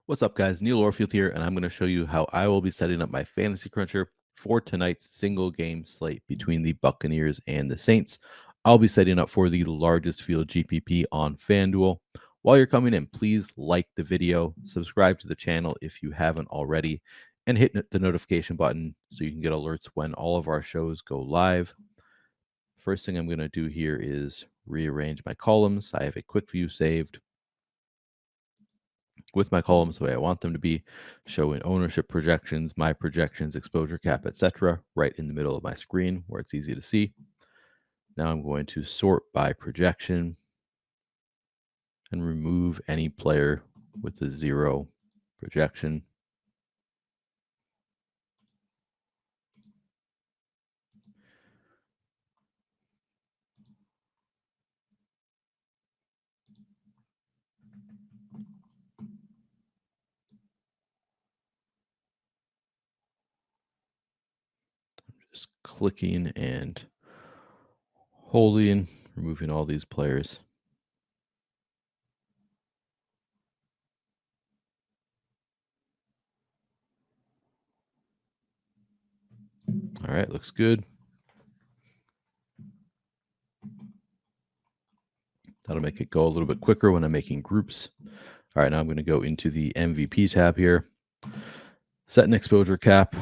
What's up, guys? Neil Orfield here, and I'm going to show you how I will be setting up my fantasy cruncher for tonight's single game slate between the Buccaneers and the Saints. I'll be setting up for the largest field GPP on FanDuel. While you're coming in, please like the video, subscribe to the channel if you haven't already, and hit the notification button so you can get alerts when all of our shows go live. First thing I'm going to do here is rearrange my columns. I have a quick view saved with my columns the way I want them to be, showing ownership projections, my projections, exposure cap, etc., right in the middle of my screen where it's easy to see. Now I'm going to sort by projection and remove any player with a 0 projection. Just clicking and holding, removing all these players. All right, looks good. That'll make it go a little bit quicker when I'm making groups. All right, now I'm going to go into the MVP tab here. Set an exposure cap.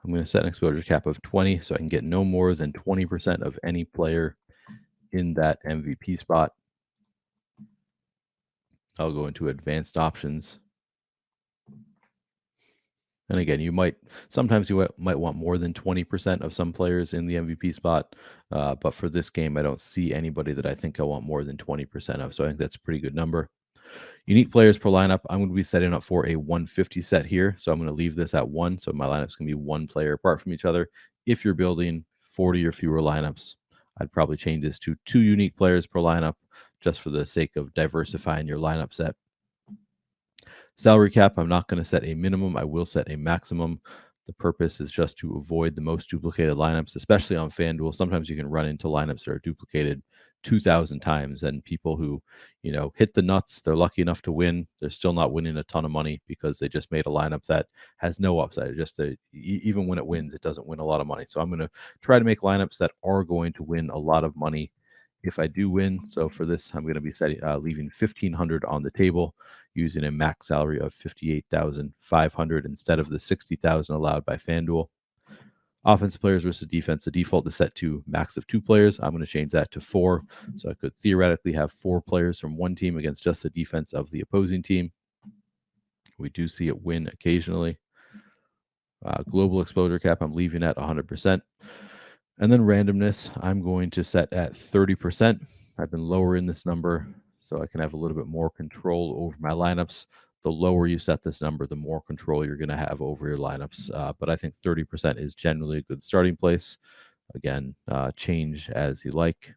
I'm going to set an exposure cap of 20 so I can get no more than 20% of any player in that MVP spot. I'll go into advanced options. And again, sometimes you might want more than 20% of some players in the MVP spot. But for this game, I don't see anybody that I think I want more than 20% of. So I think that's a pretty good number. Unique players per lineup, I'm going to be setting up for a 150 set here. So I'm going to leave this at 1. So my lineup's going to be one player apart from each other. If you're building 40 or fewer lineups, I'd probably change this to 2 unique players per lineup just for the sake of diversifying your lineup set. Salary cap, I'm not going to set a minimum. I will set a maximum. The purpose is just to avoid the most duplicated lineups, especially on FanDuel. Sometimes you can run into lineups that are duplicated 2,000 times, and people who, hit the nuts, they're lucky enough to win. They're still not winning a ton of money because they just made a lineup that has no upside. Even when it wins, it doesn't win a lot of money. So I'm going to try to make lineups that are going to win a lot of money if I do win. So for this, I'm going to be leaving $1,500 on the table, using a max salary of $58,500 instead of the $60,000 allowed by FanDuel. Offensive players versus defense, the default is set to max of 2 players. I'm going to change that to 4. So I could theoretically have 4 players from one team against just the defense of the opposing team. We do see it win occasionally. Global exposure cap, I'm leaving at 100%. And then randomness, I'm going to set at 30%. I've been lowering this number so I can have a little bit more control over my lineups. The lower you set this number, the more control you're going to have over your lineups. But I think 30% is generally a good starting place. Again, change as you like.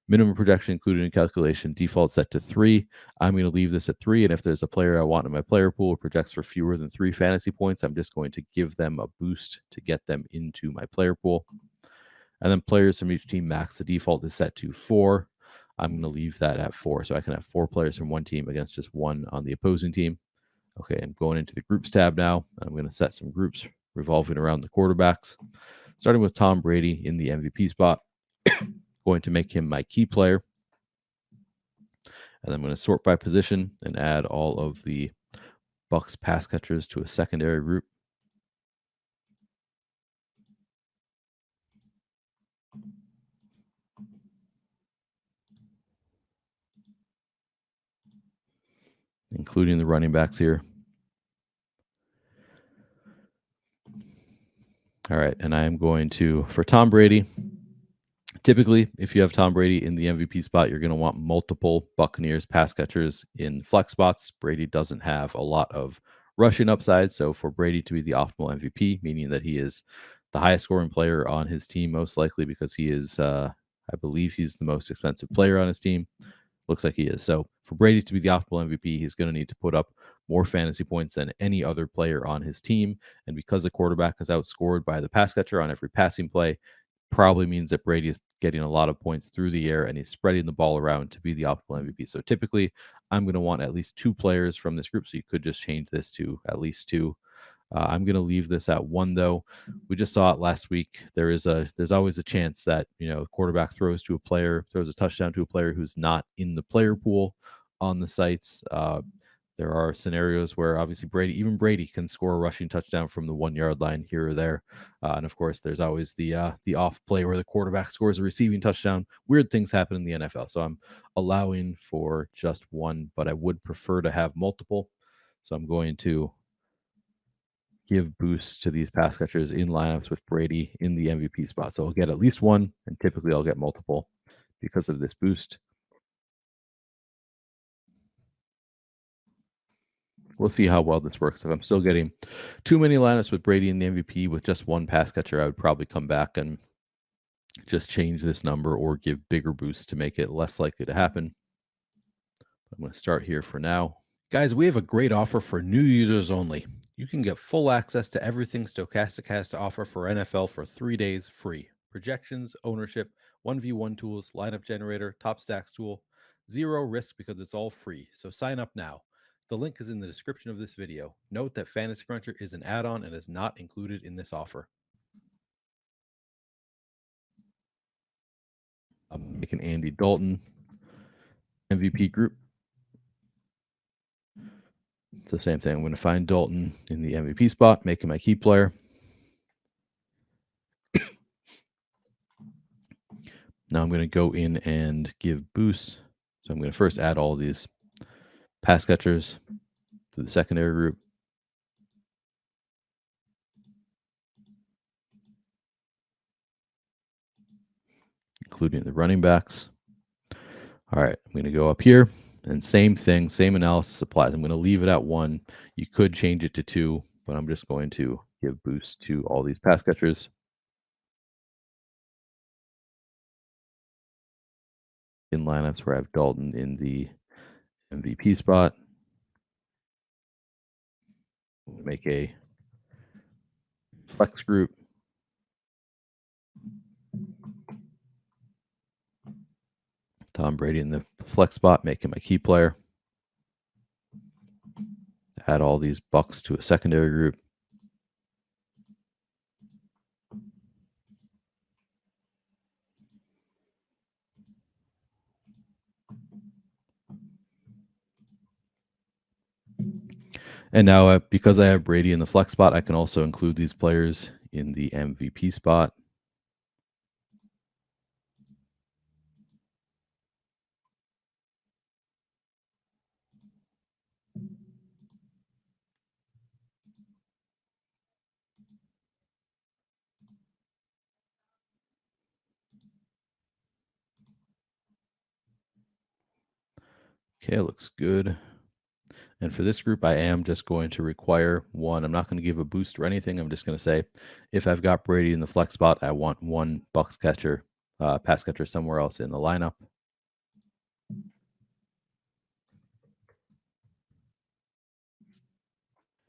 Minimum projection included in calculation, default set to 3. I'm going to leave this at 3. And if there's a player I want in my player pool who projects for fewer than 3 fantasy points, I'm just going to give them a boost to get them into my player pool. And then players from each team max, the default is set to 4. I'm going to leave that at 4. So I can have 4 players from one team against just 1 on the opposing team. Okay, I'm going into the groups tab now. I'm going to set some groups revolving around the quarterbacks, starting with Tom Brady in the MVP spot. Going to make him my key player. And I'm going to sort by position and add all of the Bucs pass catchers to a secondary group. Including the running backs here. All right, and I am going to, for Tom Brady, typically, if you have Tom Brady in the MVP spot, you're going to want multiple Buccaneers pass catchers in flex spots. Brady doesn't have a lot of rushing upside, so for Brady to be the optimal MVP, meaning that he is the highest scoring player on his team, most likely because he is, I believe he's the most expensive player on his team. Looks like he is. So for Brady to be the optimal MVP, he's going to need to put up more fantasy points than any other player on his team. And because the quarterback is outscored by the pass catcher on every passing play, probably means that Brady is getting a lot of points through the air and he's spreading the ball around to be the optimal MVP. So typically, I'm going to want at least 2 players from this group. So you could just change this to at least 2. I'm going to leave this at 1 though. We just saw it last week. There's always a chance that quarterback throws a touchdown to a player who's not in the player pool on the sites. There are scenarios where obviously Brady can score a rushing touchdown from the 1-yard line here or there, and of course there's always the off play where the quarterback scores a receiving touchdown. Weird things happen in the NFL, so I'm allowing for just 1, but I would prefer to have multiple. So I'm going to give boosts to these pass catchers in lineups with Brady in the MVP spot. So I'll get at least 1, and typically I'll get multiple because of this boost. We'll see how well this works. If I'm still getting too many lineups with Brady in the MVP with just 1 pass catcher, I would probably come back and just change this number or give bigger boosts to make it less likely to happen. I'm going to start here for now. Guys, we have a great offer for new users only. You can get full access to everything Stokastic has to offer for NFL for 3 days free. Projections, ownership, 1v1 tools, lineup generator, top stacks tool. 0 risk because it's all free. So sign up now. The link is in the description of this video. Note that Fantasy Cruncher is an add-on and is not included in this offer. I'm making Andy Dalton MVP group. So same thing. I'm going to find Dalton in the MVP spot, make him my key player. Now I'm going to go in and give boosts. So I'm going to first add all these pass catchers to the secondary group. Including the running backs. All right, I'm going to go up here and same thing, same analysis applies. I'm going to leave it at 1. You could change it to 2, but I'm just going to give boost to all these pass catchers. In lineups where I have Dalton in the MVP spot. We'll make a flex group. Tom Brady in the flex spot, make him a key player. Add all these Bucs to a secondary group. And now, because I have Brady in the flex spot, I can also include these players in the MVP spot. Okay, looks good. And for this group, I am just going to require 1. I'm not going to give a boost or anything. I'm just going to say, if I've got Brady in the flex spot, I want 1 Bucs catcher, pass catcher somewhere else in the lineup.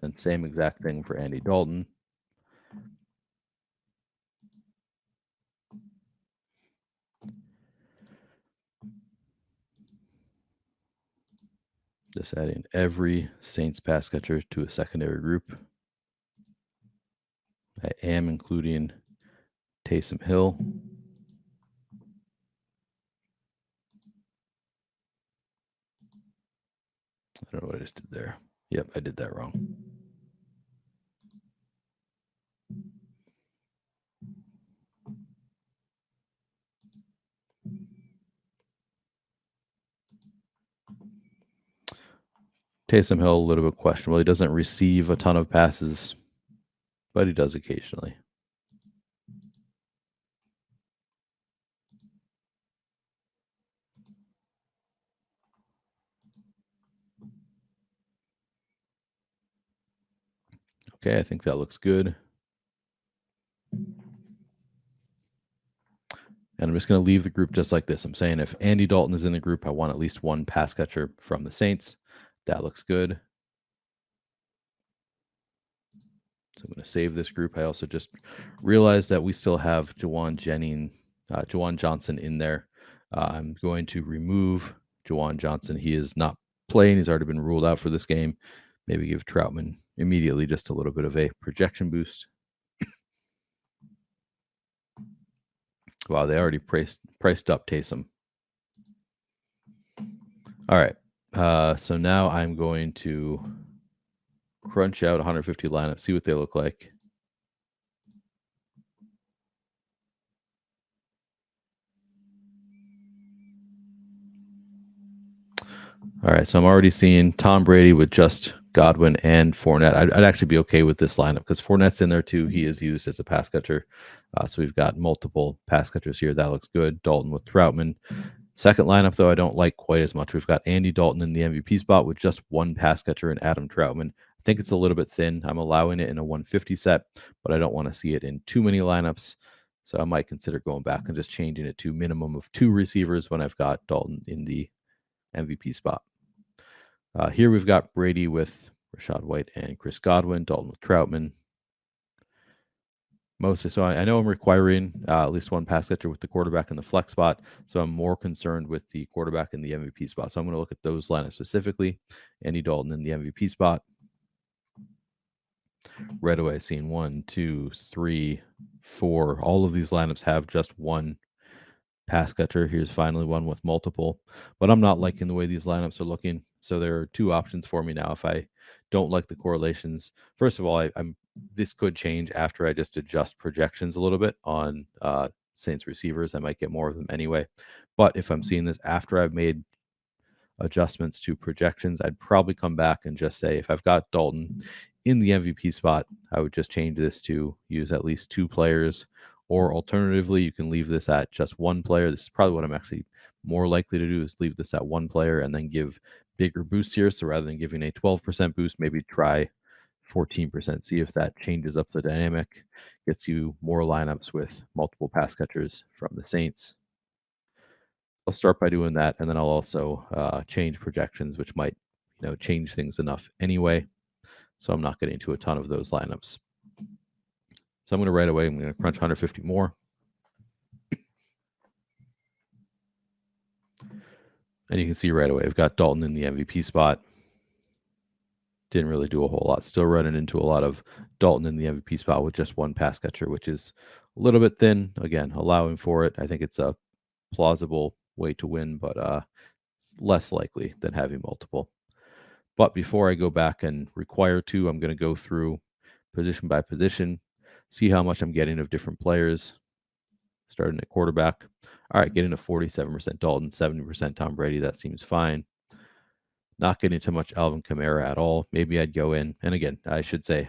And same exact thing for Andy Dalton. Just adding every Saints pass catcher to a secondary group. I am including Taysom Hill. I don't know what I just did there. Yep, I did that wrong. Taysom Hill, a little bit questionable. He doesn't receive a ton of passes, but he does occasionally. Okay, I think that looks good. And I'm just going to leave the group just like this. I'm saying if Andy Dalton is in the group, I want at least 1 pass catcher from the Saints. That looks good. So I'm going to save this group. I also just realized that we still have Jawan Johnson in there. I'm going to remove Jawan Johnson. He is not playing. He's already been ruled out for this game. Maybe give Troutman immediately just a little bit of a projection boost. Wow, they already priced up Taysom. All right. So now I'm going to crunch out 150 lineups, see what they look like. All right, so I'm already seeing Tom Brady with just Godwin and Fournette. I'd actually be okay with this lineup because Fournette's in there too. He is used as a pass catcher. So we've got multiple pass catchers here. That looks good. Dalton with Troutman. Second lineup, though, I don't like quite as much. We've got Andy Dalton in the MVP spot with just one pass catcher and Adam Troutman. I think it's a little bit thin. I'm allowing it in a 150 set, but I don't want to see it in too many lineups. So I might consider going back and just changing it to minimum of 2 receivers when I've got Dalton in the MVP spot. Here we've got Brady with Rachaad White and Chris Godwin, Dalton with Troutman. Mostly, so I know I'm requiring at least one pass catcher with the quarterback in the flex spot, so I'm more concerned with the quarterback in the MVP spot. So I'm going to look at those lineups specifically. Andy Dalton in the MVP spot. Right away, seeing 1, 2, 3, 4. All of these lineups have just one pass catcher. Here's finally one with multiple, but I'm not liking the way these lineups are looking. So there are 2 options for me now. If I don't like the correlations, first of all, this could change after I just adjust projections a little bit on Saints receivers. I might get more of them anyway. But if I'm seeing this after I've made adjustments to projections, I'd probably come back and just say if I've got Dalton in the MVP spot, I would just change this to use at least 2 players. Or alternatively, you can leave this at just 1 player. This is probably what I'm actually more likely to do, is leave this at 1 player and then give bigger boosts here. So rather than giving a 12% boost, maybe try 14%. See if that changes up the dynamic, gets you more lineups with multiple pass catchers from the Saints. I'll start by doing that, and then I'll also change projections, which might change things enough anyway. So I'm not getting to a ton of those lineups. So I'm going to right away, I'm going to crunch 150 more. And you can see right away, I've got Dalton in the MVP spot. Didn't really do a whole lot. Still running into a lot of Dalton in the MVP spot with just one pass catcher, which is a little bit thin. Again, allowing for it. I think it's a plausible way to win, but less likely than having multiple. But before I go back and require 2, I'm going to go through position by position, see how much I'm getting of different players. Starting at quarterback. All right, getting a 47% Dalton, 70% Tom Brady. That seems fine. Not getting too much Alvin Kamara at all. Maybe I'd go in. And again, I should say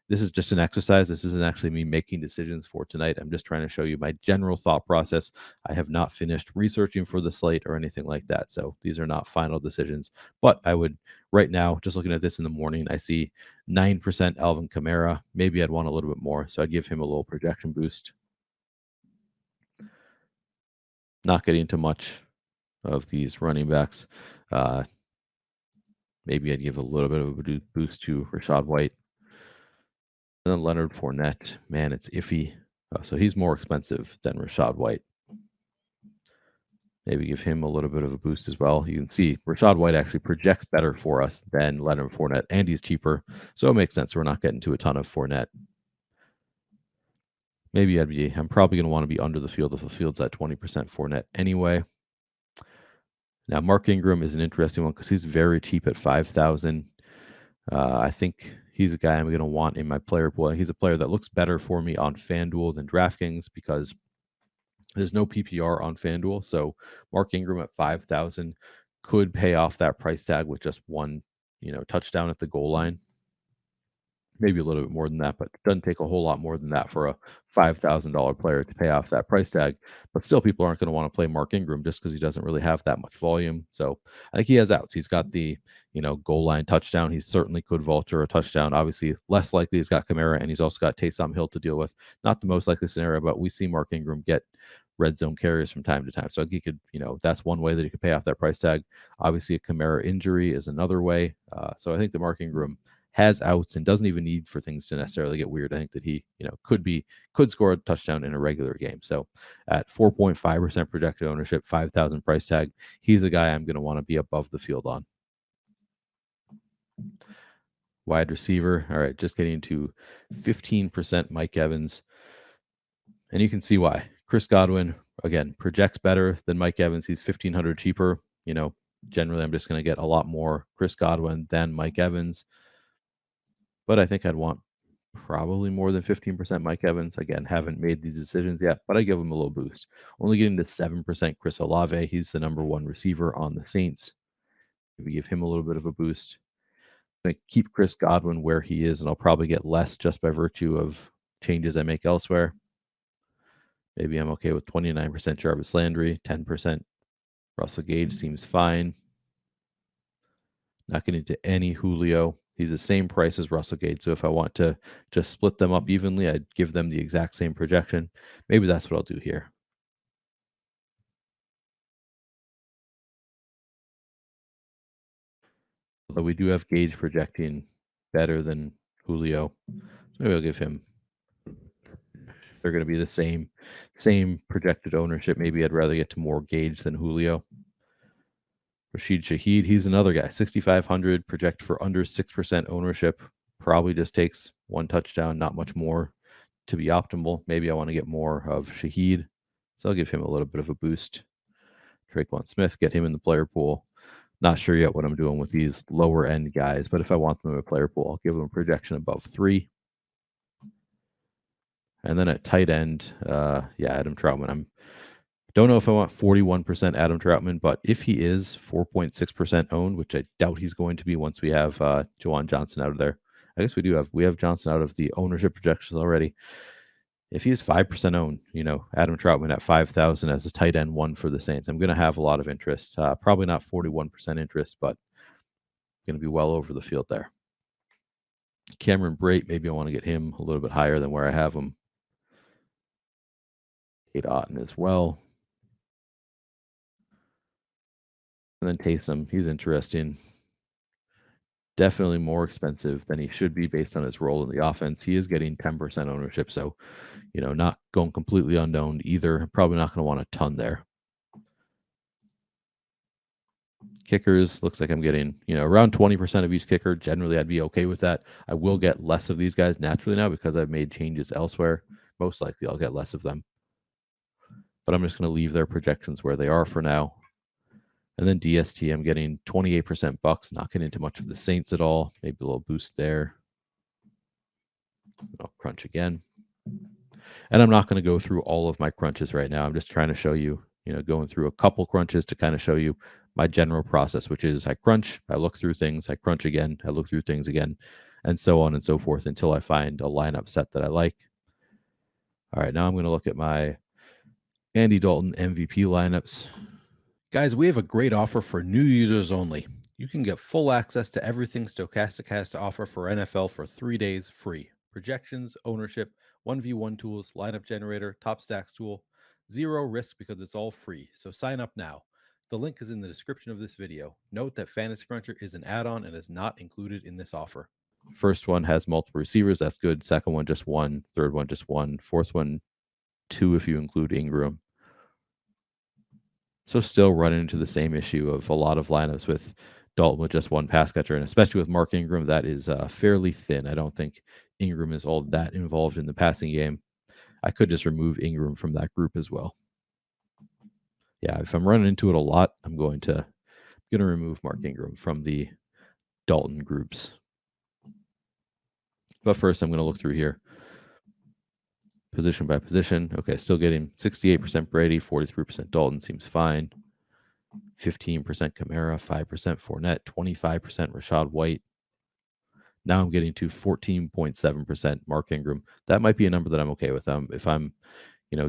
this is just an exercise. This isn't actually me making decisions for tonight. I'm just trying to show you my general thought process. I have not finished researching for the slate or anything like that. So these are not final decisions. But I would, right now, just looking at this in the morning, I see 9% Alvin Kamara. Maybe I'd want a little bit more. So I'd give him a little projection boost. Not getting too much of these running backs. Maybe I'd give a little bit of a boost to Rachaad White. And then Leonard Fournette. Man, it's iffy. So he's more expensive than Rachaad White. Maybe give him a little bit of a boost as well. You can see Rachaad White actually projects better for us than Leonard Fournette, and he's cheaper. So it makes sense. We're not getting to a ton of Fournette. Maybe I'm probably going to want to be under the field if the field's at 20% Fournette anyway. Now, Mark Ingram is an interesting one because he's very cheap at $5,000. I think he's a guy I'm going to want in my player pool. He's a player that looks better for me on FanDuel than DraftKings because there's no PPR on FanDuel. So Mark Ingram at $5,000 could pay off that price tag with just one, touchdown at the goal line. Maybe a little bit more than that, but it doesn't take a whole lot more than that for a $5,000 player to pay off that price tag. But still, people aren't going to want to play Mark Ingram just because he doesn't really have that much volume. So I think he has outs. He's got the, goal line touchdown. He certainly could vulture a touchdown. Obviously, less likely he's got Kamara, and he's also got Taysom Hill to deal with. Not the most likely scenario, but we see Mark Ingram get red zone carries from time to time. So he could, that's one way that he could pay off that price tag. Obviously, a Kamara injury is another way. So I think the Mark Ingram has outs and doesn't even need for things to necessarily get weird. I think that he, could score a touchdown in a regular game. So at 4.5% projected ownership, 5,000 price tag, he's a guy I'm going to want to be above the field on. Wide receiver. All right, just getting to 15% Mike Evans. And you can see why. Chris Godwin, again, projects better than Mike Evans. He's 1,500 cheaper. Generally, I'm just going to get a lot more Chris Godwin than Mike Evans. But I think I'd want probably more than 15% Mike Evans. Again, haven't made these decisions yet, but I give him a little boost. Only getting to 7% Chris Olave. He's the number one receiver on the Saints. Maybe give him a little bit of a boost. I'm going to keep Chris Godwin where he is, and I'll probably get less just by virtue of changes I make elsewhere. Maybe I'm okay with 29% Jarvis Landry, 10% Russell Gage seems fine. Not getting into any Julio. He's the same price as Russell Gage. So if I want to just split them up evenly, I'd give them the exact same projection. Maybe that's what I'll do here. Although we do have Gage projecting better than Julio. So maybe I'll give him. They're going to be the same projected ownership. Maybe I'd rather get to more Gage than Julio. Rashid Shaheed, he's another guy. 6,500, project for under 6% ownership. Probably just takes one touchdown, not much more to be optimal. Maybe I want to get more of Shaheed. So I'll give him a little bit of a boost. Traquan Smith, get him in the player pool. Not sure yet what I'm doing with these lower end guys, but if I want them in a player pool, I'll give them a projection above 3. And then at tight end, Adam Troutman. Don't know if I want 41% Adam Troutman, but if he is 4.6% owned, which I doubt he's going to be once we have Juwan Johnson out of there. I guess we have Johnson out of the ownership projections already. If he's 5% owned, Adam Troutman at 5,000 as a tight end 1 for the Saints, I'm going to have a lot of interest. Probably not 41% interest, but going to be well over the field there. Cameron Brate, maybe I want to get him a little bit higher than where I have him. Kate Otten as well. And then Taysom, he's interesting. Definitely more expensive than he should be based on his role in the offense. He is getting 10% ownership, so not going completely unknown either. Probably not going to want a ton there. Kickers, looks like I'm getting around 20% of each kicker. Generally, I'd be okay with that. I will get less of these guys naturally now because I've made changes elsewhere. Most likely, I'll get less of them. But I'm just going to leave their projections where they are for now. And then DST, I'm getting 28% Bucs, not getting into much of the Saints at all. Maybe a little boost there. I'll crunch again. And I'm not going to go through all of my crunches right now. I'm just trying to show you, going through a couple crunches to kind of show you my general process, which is I crunch, I look through things, I crunch again, I look through things again, and so on and so forth until I find a lineup set that I like. All right, now I'm going to look at my Andy Dalton MVP lineups. Guys, we have a great offer for new users only. You can get full access to everything Stokastic has to offer for NFL for 3 days free. Projections, ownership, 1v1 tools, lineup generator, top stacks tool. Zero risk because it's all free. So sign up now. The link is in the description of this video. Note that Fantasy Cruncher is an add-on and is not included in this offer. First one has multiple receivers. That's good. Second one, just 1. Third one, just 1. Fourth one, 2 if you include Ingram. So still running into the same issue of a lot of lineups with Dalton with just 1 pass catcher, and especially with Mark Ingram, that is fairly thin. I don't think Ingram is all that involved in the passing game. I could just remove Ingram from that group as well. Yeah, if I'm running into it a lot, I'm going to remove Mark Ingram from the Dalton groups. But first, I'm going to look through here. Position by position. Okay, still getting 68% Brady, 43% Dalton. Seems fine. 15% Kamara, 5% Fournette, 25% Rashad White. Now I'm getting to 14.7% Mark Ingram. That might be a number that I'm okay with. If I'm,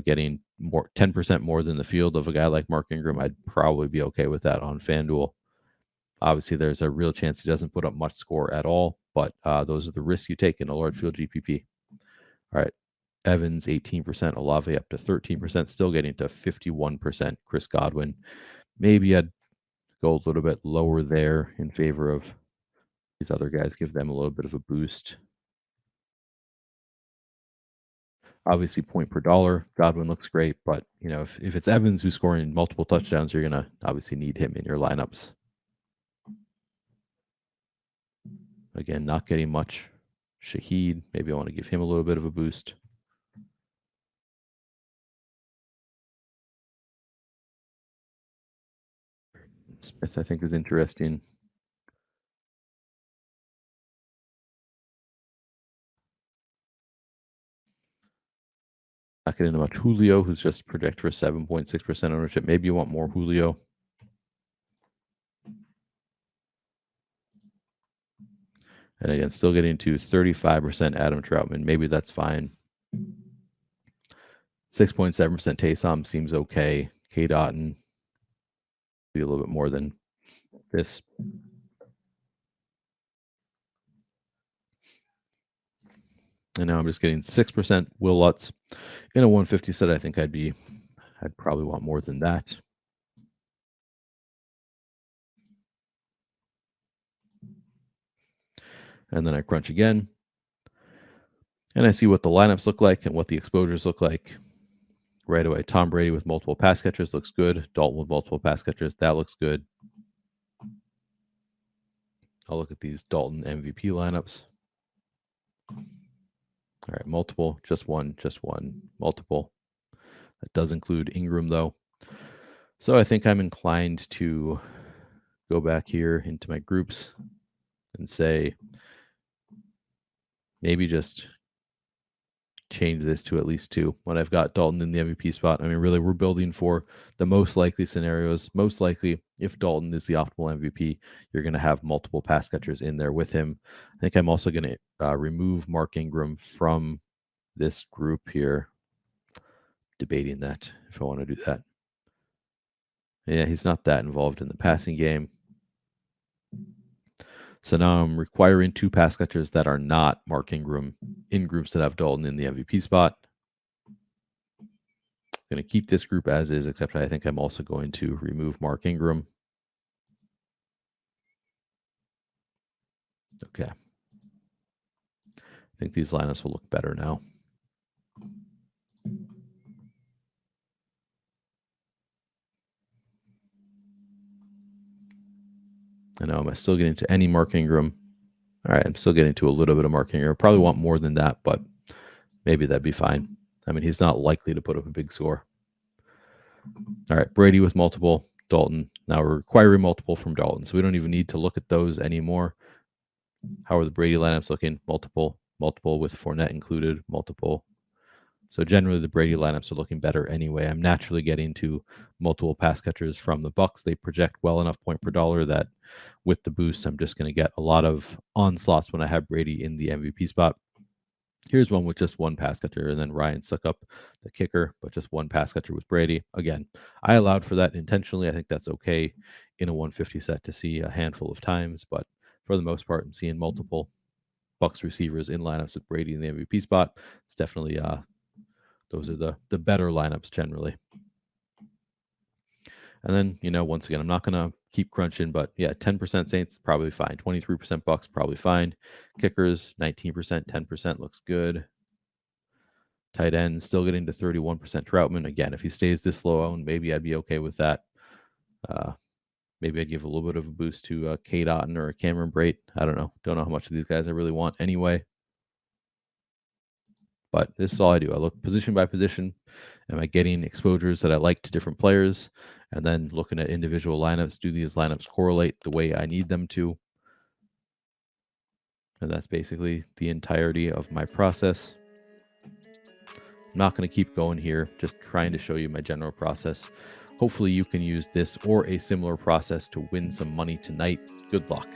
getting 10% more than the field of a guy like Mark Ingram, I'd probably be okay with that on FanDuel. Obviously, there's a real chance he doesn't put up much score at all, but those are the risks you take in a large field GPP. All right. Evans, 18%, Olave up to 13%, still getting to 51%. Chris Godwin, maybe I'd go a little bit lower there in favor of These other guys, give them a little bit of a boost. Obviously, point per dollar, Godwin looks great, but if it's Evans who's scoring multiple touchdowns, you're gonna obviously need him in your lineups. Again, not getting much. Shaheed, maybe I want to give him a little bit of a boost. Smith, I think, is interesting. Not getting much Julio, who's just projected for 7.6% ownership. Maybe you want more Julio. And again, still getting to 35% Adam Troutman. Maybe that's fine. 6.7% Taysom seems okay. K. Dotton, be a little bit more than this. And now I'm just getting 6% Will Lutz in a 150 set. I think I'd probably want more than that. And then I crunch again. And I see what the lineups look like and what the exposures look like. Right away, Tom Brady with multiple pass catchers looks good. Dalton with multiple pass catchers, that looks good. I'll look at these Dalton MVP lineups. All right, multiple, just one, multiple. That does include Ingram, though. So I think I'm inclined to go back here into my groups and say maybe just change this to at least 2 when I've got Dalton in the MVP spot. I mean, really, we're building for the most likely scenarios. Most likely, if Dalton is the optimal MVP, you're going to have multiple pass catchers in there with him. I think I'm also going to remove Mark Ingram from this group here. Debating that, if I want to do that. Yeah, he's not that involved in the passing game. So now I'm requiring 2 pass catchers that are not Mark Ingram in groups that have Dalton in the MVP spot. I'm going to keep this group as is, except I think I'm also going to remove Mark Ingram. Okay. I think these lineups will look better now. I know, am I still getting to any Mark Ingram? All right, I'm still getting to a little bit of Mark Ingram. Probably want more than that, but maybe that'd be fine. I mean, he's not likely to put up a big score. All right, Brady with multiple, Dalton. Now we're requiring multiple from Dalton, so we don't even need to look at those anymore. How are the Brady lineups looking? Multiple with Fournette included, multiple. So generally, the Brady lineups are looking better anyway. I'm naturally getting to multiple pass catchers from the Bucs. They project well enough point per dollar that with the boost, I'm just going to get a lot of onslaughts when I have Brady in the MVP spot. Here's one with just 1 pass catcher, and then Ryan stuck up the kicker, but just 1 pass catcher with Brady. Again, I allowed for that intentionally. I think that's okay in a 150 set to see a handful of times, but for the most part, I'm seeing multiple Bucs receivers in lineups with Brady in the MVP spot. It's definitely those are the better lineups generally. And then, once again, I'm not going to keep crunching, but yeah, 10% Saints, probably fine. 23% Bucs, probably fine. Kickers, 19%, 10% looks good. Tight end, still getting to 31% Troutman. Again, if he stays this low owned, maybe I'd be okay with that. Maybe I'd give a little bit of a boost to K. Dotton or Cameron Brate. I don't know. Don't know how much of these guys I really want anyway. But this is all I do. I look position by position. Am I getting exposures that I like to different players? And then looking at individual lineups. Do these lineups correlate the way I need them to? And that's basically the entirety of my process. I'm not going to keep going here, just trying to show you my general process. Hopefully you can use this or a similar process to win some money tonight. Good luck.